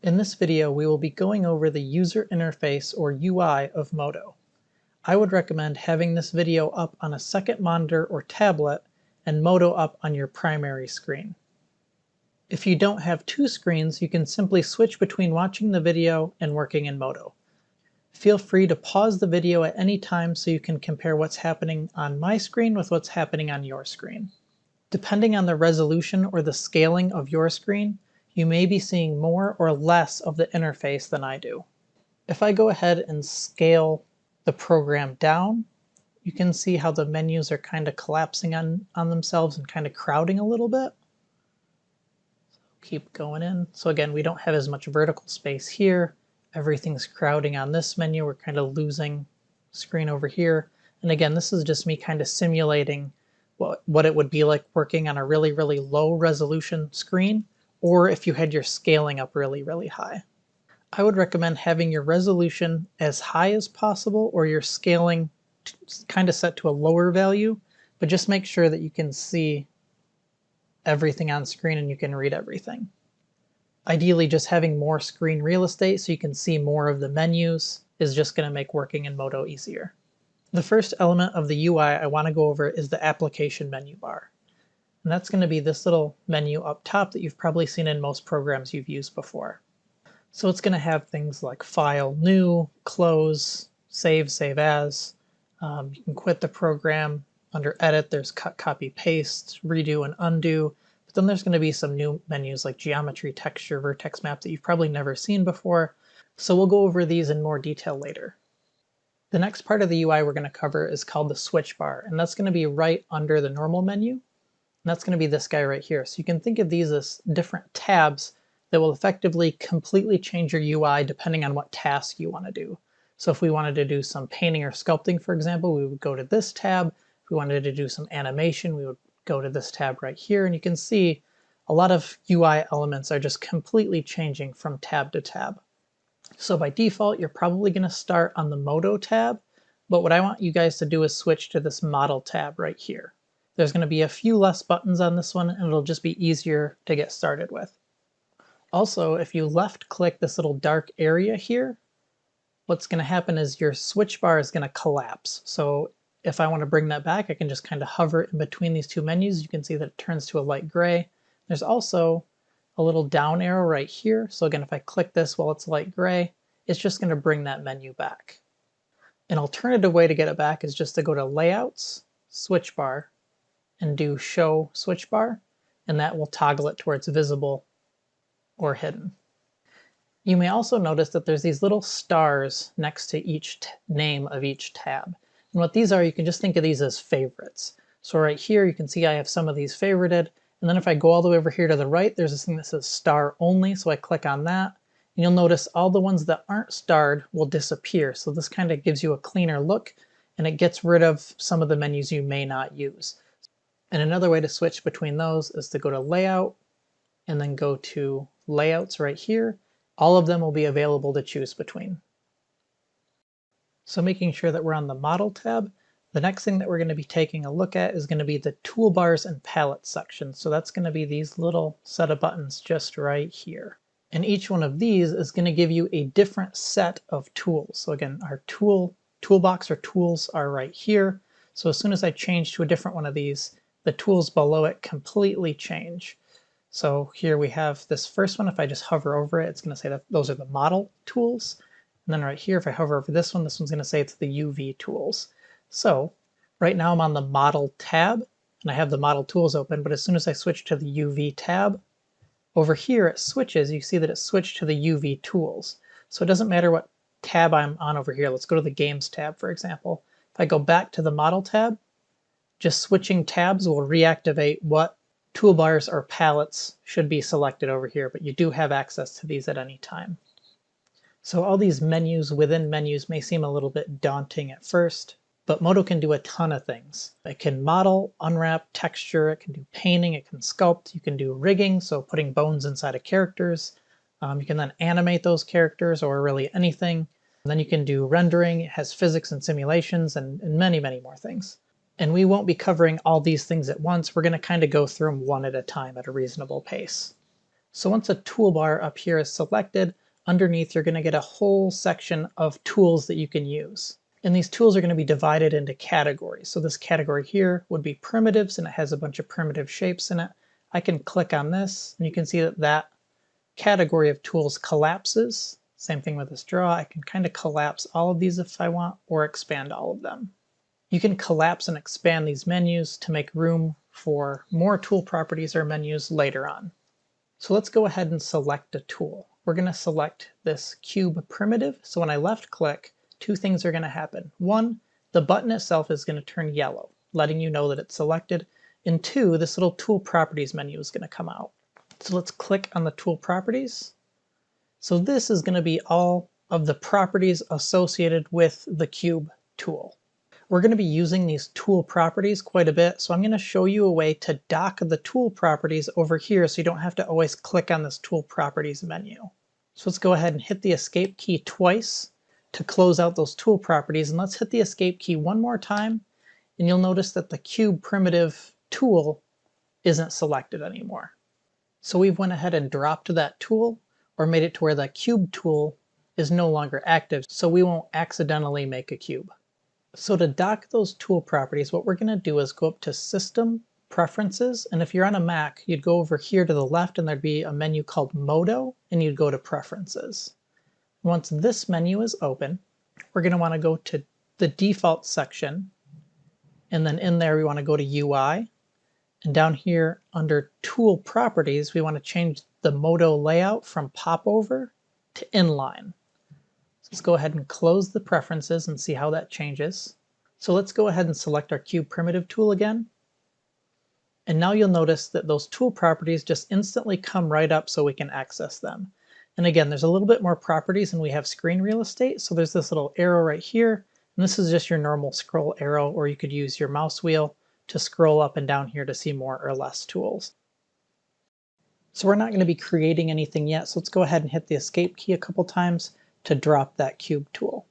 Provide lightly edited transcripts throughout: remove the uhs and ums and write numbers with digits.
In this video, we will be going over the user interface or UI of Modo. I would recommend having this video up on a second monitor or tablet and Modo up on your primary screen. If you don't have two screens, you can simply switch between watching the video and working in Modo. Feel free to pause the video at any time so you can compare what's happening on my screen with what's happening on your screen. Depending on the resolution or the scaling of your screen, you may be seeing more or less of the interface than I do. If I go ahead and scale the program down, you can see how the menus are kind of collapsing on themselves and kind of crowding a little bit. Keep going in. So again, we don't have as much vertical space here. Everything's crowding on this menu. We're kind of losing screen over here. And again, this is just me kind of simulating what it would be like working on a really, really low resolution screen, or if you had your scaling up really, really high. I would recommend having your resolution as high as possible or your scaling kind of set to a lower value, but just make sure that you can see everything on screen and you can read everything. Ideally, just having more screen real estate so you can see more of the menus is just going to make working in Modo easier. The first element of the UI I want to go over is the application menu bar. And that's going to be this little menu up top that you've probably seen in most programs you've used before. So it's going to have things like File, New, Close, Save, Save As. You can quit the program. Under Edit, there's Cut, Copy, Paste, Redo, and Undo. But then there's going to be some new menus like Geometry, Texture, Vertex Map that you've probably never seen before. So we'll go over these in more detail later. The next part of the UI we're going to cover is called the switch bar, and that's going to be right under the normal menu. And that's going to be this guy right here. So you can think of these as different tabs that will effectively completely change your UI depending on what task you want to do. So if we wanted to do some painting or sculpting, for example, we would go to this tab. If we wanted to do some animation, we would go to this tab right here. And you can see a lot of UI elements are just completely changing from tab to tab. So by default, you're probably going to start on the Modo tab, but what I want you guys to do is switch to this Model tab right here. There's going to be a few less buttons on this one, and it'll just be easier to get started with. Also, if you left-click this little dark area here, what's going to happen is your switch bar is going to collapse. So if I want to bring that back, I can just kind of hover in between these two menus. You can see that it turns to a light gray. There's also a little down arrow right here. So again, if I click this while it's light gray, it's just going to bring that menu back. An alternative way to get it back is just to go to Layouts, Switch Bar, and do Show Switch Bar, and that will toggle it to where it's visible or hidden. You may also notice that there's these little stars next to each name of each tab. And what these are, you can just think of these as favorites. So right here, you can see I have some of these favorited. And then if I go all the way over here to the right, there's this thing that says Star Only. So I click on that. And you'll notice all the ones that aren't starred will disappear. So this kind of gives you a cleaner look, and it gets rid of some of the menus you may not use. And another way to switch between those is to go to Layout, and then go to Layouts right here. All of them will be available to choose between. So making sure that we're on the Model tab, the next thing that we're going to be taking a look at is going to be the Toolbars and Palette section. So that's going to be these little set of buttons just right here. And each one of these is going to give you a different set of tools. So again, our toolbox or tools are right here. So as soon as I change to a different one of these, the tools below it completely change. So here we have this first one. If I just hover over it, it's going to say that those are the model tools. And then right here, if I hover over this one's going to say it's the UV tools. So right now I'm on the Model tab, and I have the Model tools open, but as soon as I switch to the UV tab, over here it switches. You see that it switched to the UV tools. So it doesn't matter what tab I'm on over here. Let's go to the Games tab, for example. If I go back to the Model tab, just switching tabs will reactivate what toolbars or palettes should be selected over here, but you do have access to these at any time. So all these menus within menus may seem a little bit daunting at first, but Modo can do a ton of things. It can model, unwrap, texture, it can do painting, it can sculpt, you can do rigging, so putting bones inside of characters. You can then animate those characters or really anything. And then you can do rendering, it has physics and simulations, and many, many more things. And we won't be covering all these things at once. We're going to kind of go through them one at a time at a reasonable pace. So once a toolbar up here is selected, underneath you're going to get a whole section of tools that you can use. And these tools are going to be divided into categories. So this category here would be primitives, and it has a bunch of primitive shapes in it. I can click on this, and you can see that that category of tools collapses. Same thing with this draw. I can kind of collapse all of these if I want, or expand all of them. You can collapse and expand these menus to make room for more tool properties or menus later on. So let's go ahead and select a tool. We're going to select this cube primitive. So when I left click, two things are going to happen. One, the button itself is going to turn yellow, letting you know that it's selected. And two, this little tool properties menu is going to come out. So let's click on the tool properties. So this is going to be all of the properties associated with the cube tool. We're going to be using these tool properties quite a bit, so I'm going to show you a way to dock the tool properties over here so you don't have to always click on this tool properties menu. So let's go ahead and hit the escape key twice to close out those tool properties, and let's hit the escape key one more time, and you'll notice that the cube primitive tool isn't selected anymore. So we've went ahead and dropped that tool, or made it to where the cube tool is no longer active, so we won't accidentally make a cube. So to dock those tool properties, what we're going to do is go up to System, Preferences, and if you're on a Mac, you'd go over here to the left and there'd be a menu called Modo, and you'd go to Preferences. Once this menu is open, we're going to want to go to the Default section, and then in there we want to go to UI, and down here under Tool Properties, we want to change the Modo layout from Popover to Inline. Let's go ahead and close the preferences and see how that changes. So let's go ahead and select our cube primitive tool again. And now you'll notice that those tool properties just instantly come right up so we can access them. And again, there's a little bit more properties and we have screen real estate. So there's this little arrow right here. And this is just your normal scroll arrow, or you could use your mouse wheel to scroll up and down here to see more or less tools. So we're not going to be creating anything yet. So let's go ahead and hit the escape key a couple times to drop that cube tool.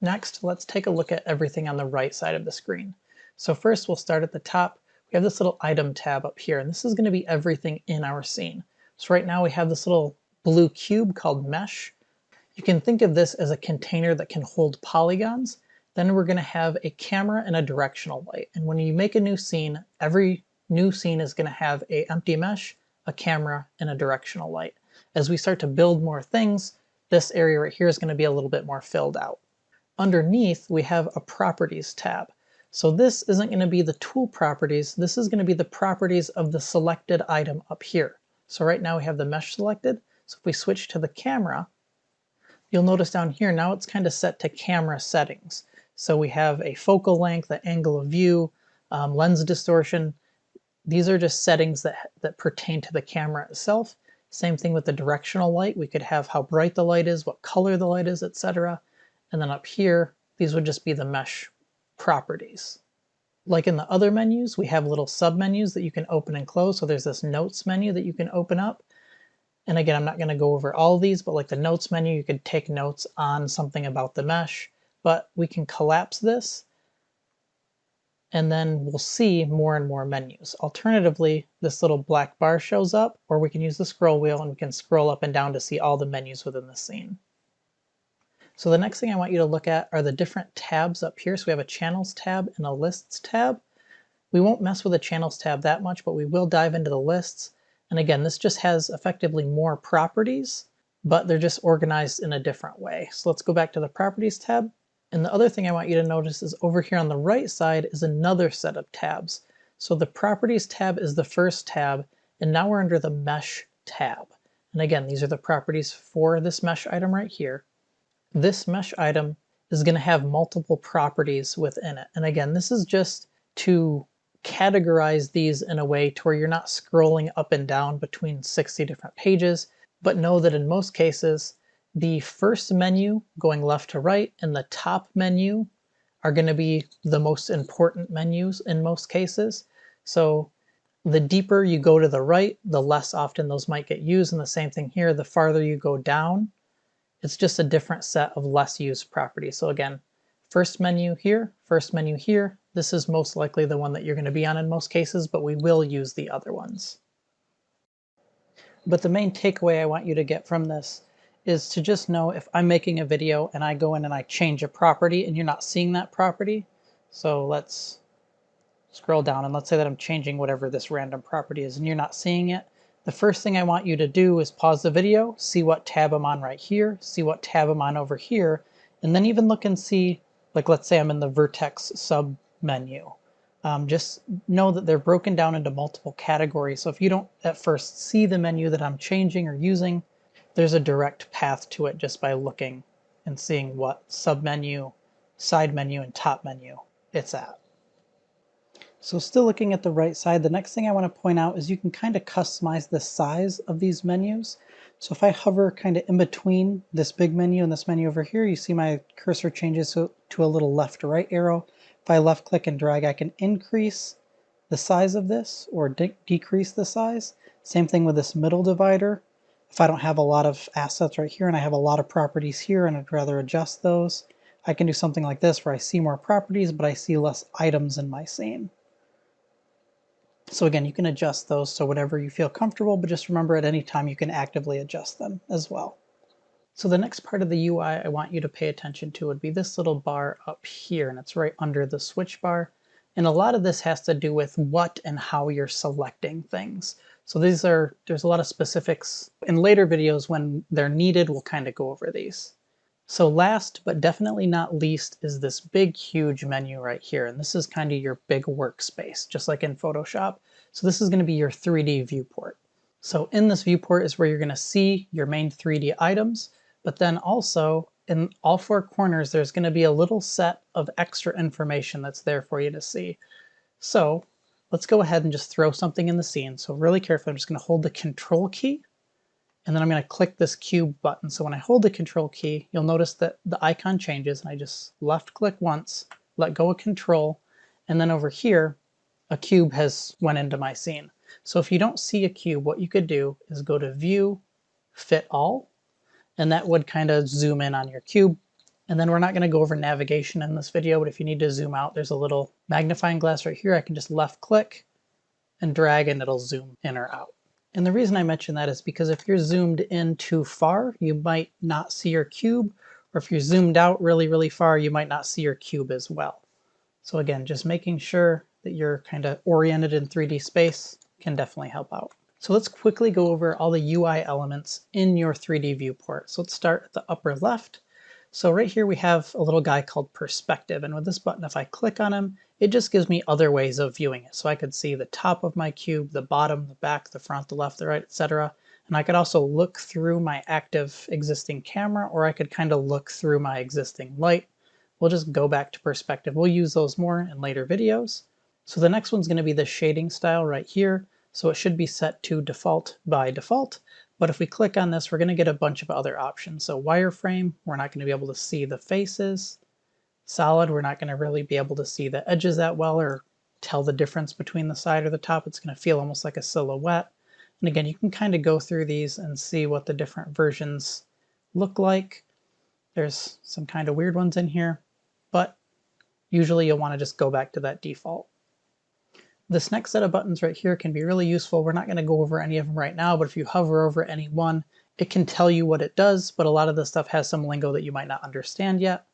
Next, let's take a look at everything on the right side of the screen. So first we'll start at the top. We have this little item tab up here, and this is going to be everything in our scene. So right now we have this little blue cube called mesh. You can think of this as a container that can hold polygons. Then we're going to have a camera and a directional light. And when you make a new scene, every new scene is going to have an empty mesh, a camera, and a directional light. As we start to build more things, this area right here is going to be a little bit more filled out. Underneath, we have a Properties tab. So this isn't going to be the tool properties, this is going to be the properties of the selected item up here. So right now we have the mesh selected, so if we switch to the camera, you'll notice down here now it's kind of set to camera settings. So we have a focal length, the angle of view, lens distortion. These are just settings that pertain to the camera itself. Same thing with the directional light. We could have how bright the light is, what color the light is, etc. And then up here, these would just be the mesh properties. Like in the other menus, we have little sub-menus that you can open and close. So there's this notes menu that you can open up. And again, I'm not going to go over all of these, but like the notes menu, you could take notes on something about the mesh. But we can collapse this, and then we'll see more and more menus. Alternatively, this little black bar shows up, or we can use the scroll wheel and we can scroll up and down to see all the menus within the scene. So the next thing I want you to look at are the different tabs up here. So we have a Channels tab and a Lists tab. We won't mess with the Channels tab that much, but we will dive into the lists. And again, this just has effectively more properties, but they're just organized in a different way. So let's go back to the Properties tab. And the other thing I want you to notice is over here on the right side is another set of tabs. So the Properties tab is the first tab, and now we're under the Mesh tab. And again, these are the properties for this mesh item right here. This mesh item is going to have multiple properties within it. And again, this is just to categorize these in a way to where you're not scrolling up and down between 60 different pages, but know that in most cases, the first menu going left to right and the top menu are going to be the most important menus in most cases. So the deeper you go to the right, the less often those might get used. And the same thing here, the farther you go down, it's just a different set of less used properties. So again, first menu here, first menu here. This is most likely the one that you're going to be on in most cases, but we will use the other ones. But the main takeaway I want you to get from this is to just know if I'm making a video and I go in and I change a property and you're not seeing that property. So let's scroll down and let's say that I'm changing whatever this random property is and you're not seeing it. The first thing I want you to do is pause the video, see what tab I'm on right here, see what tab I'm on over here, and then even look and see, like let's say I'm in the vertex sub menu. Just know that they're broken down into multiple categories. So if you don't at first see the menu that I'm changing or using, there's a direct path to it just by looking and seeing what submenu, side menu, and top menu it's at. So still looking at the right side, the next thing I want to point out is you can kind of customize the size of these menus. So if I hover kind of in between this big menu and this menu over here, you see my cursor changes to a little left or right arrow. If I left click and drag, I can increase the size of this or decrease the size. Same thing with this middle divider. If I don't have a lot of assets right here and I have a lot of properties here and I'd rather adjust those, I can do something like this where I see more properties but I see less items in my scene. So again, you can adjust those to whatever you feel comfortable, but just remember at any time you can actively adjust them as well. So the next part of the UI I want you to pay attention to would be this little bar up here, and it's right under the switch bar. And a lot of this has to do with what and how you're selecting things. So there's a lot of specifics. In later videos when they're needed, we'll kind of go over these. So last but definitely not least is this big huge menu right here, and this is kind of your big workspace, just like in Photoshop. So this is going to be your 3D viewport. So in this viewport is where you're going to see your main 3D items, but then also in all four corners there's going to be a little set of extra information that's there for you to see. So let's go ahead and just throw something in the scene. So really carefully, I'm just going to hold the Control key, and then I'm going to click this cube button. So when I hold the Control key, you'll notice that the icon changes, and I just left click once, let go of Control, and then over here, a cube has went into my scene. So if you don't see a cube, what you could do is go to View, Fit All, and that would kind of zoom in on your cube. And then we're not going to go over navigation in this video, but if you need to zoom out, there's a little magnifying glass right here. I can just left click and drag and it'll zoom in or out. And the reason I mention that is because if you're zoomed in too far, you might not see your cube, or if you're zoomed out really, really far, you might not see your cube as well. So again, just making sure that you're kind of oriented in 3D space can definitely help out. So let's quickly go over all the UI elements in your 3D viewport. So let's start at the upper left. So right here we have a little guy called perspective, and with this button, if I click on him, it just gives me other ways of viewing it. So I could see the top of my cube, the bottom, the back, the front, the left, the right, etc. And I could also look through my active existing camera, or I could kind of look through my existing light. We'll just go back to perspective. We'll use those more in later videos. So the next one's going to be the shading style right here. So it should be set to default by default. But if we click on this, we're going to get a bunch of other options. So wireframe, we're not going to be able to see the faces. Solid, we're not going to really be able to see the edges that well or tell the difference between the side or the top. It's going to feel almost like a silhouette. And again, you can kind of go through these and see what the different versions look like. There's some kind of weird ones in here, but usually you'll want to just go back to that default. This next set of buttons right here can be really useful. We're not going to go over any of them right now, but if you hover over any one, it can tell you what it does, but a lot of this stuff has some lingo that you might not understand yet.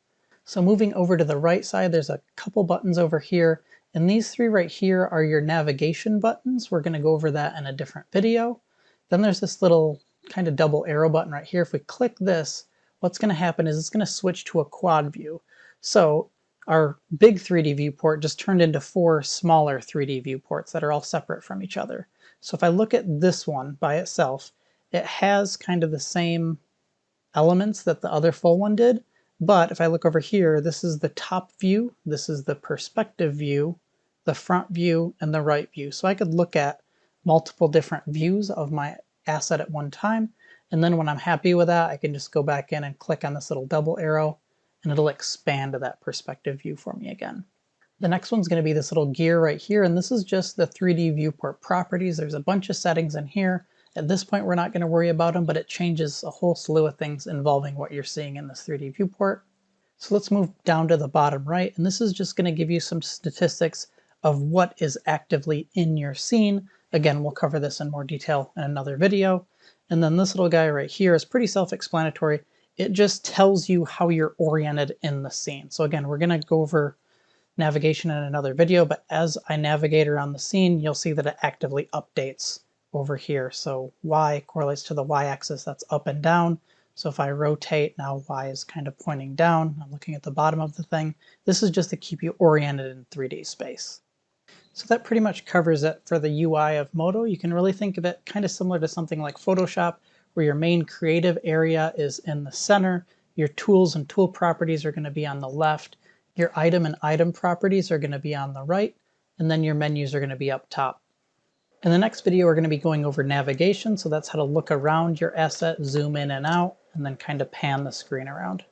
So moving over to the right side, there's a couple buttons over here, and these three right here are your navigation buttons. We're going to go over that in a different video. Then there's this little kind of double arrow button right here. If we click this, what's going to happen is it's going to switch to a quad view. So our big 3D viewport just turned into 4 smaller 3D viewports that are all separate from each other. So if I look at this one by itself, it has kind of the same elements that the other full one did, but if I look over here, this is the top view, this is the perspective view, the front view, and the right view. So I could look at multiple different views of my asset at one time, and then when I'm happy with that, I can just go back in and click on this little double arrow, and it'll expand to that perspective view for me again. The next one's going to be this little gear right here, and this is just the 3D viewport properties. There's a bunch of settings in here. At this point, we're not going to worry about them, but it changes a whole slew of things involving what you're seeing in this 3D viewport. So let's move down to the bottom right, and this is just going to give you some statistics of what is actively in your scene. Again, we'll cover this in more detail in another video. And then this little guy right here is pretty self-explanatory. It just tells you how you're oriented in the scene. So again, we're going to go over navigation in another video, but as I navigate around the scene, you'll see that it actively updates over here. So Y correlates to the Y-axis, that's up and down. So if I rotate, now Y is kind of pointing down. I'm looking at the bottom of the thing. This is just to keep you oriented in 3D space. So that pretty much covers it for the UI of Modo. You can really think of it kind of similar to something like Photoshop, where your main creative area is in the center, your tools and tool properties are going to be on the left, your item and item properties are going to be on the right, and then your menus are going to be up top. In the next video, we're going to be going over navigation, so that's how to look around your asset, zoom in and out, and then kind of pan the screen around.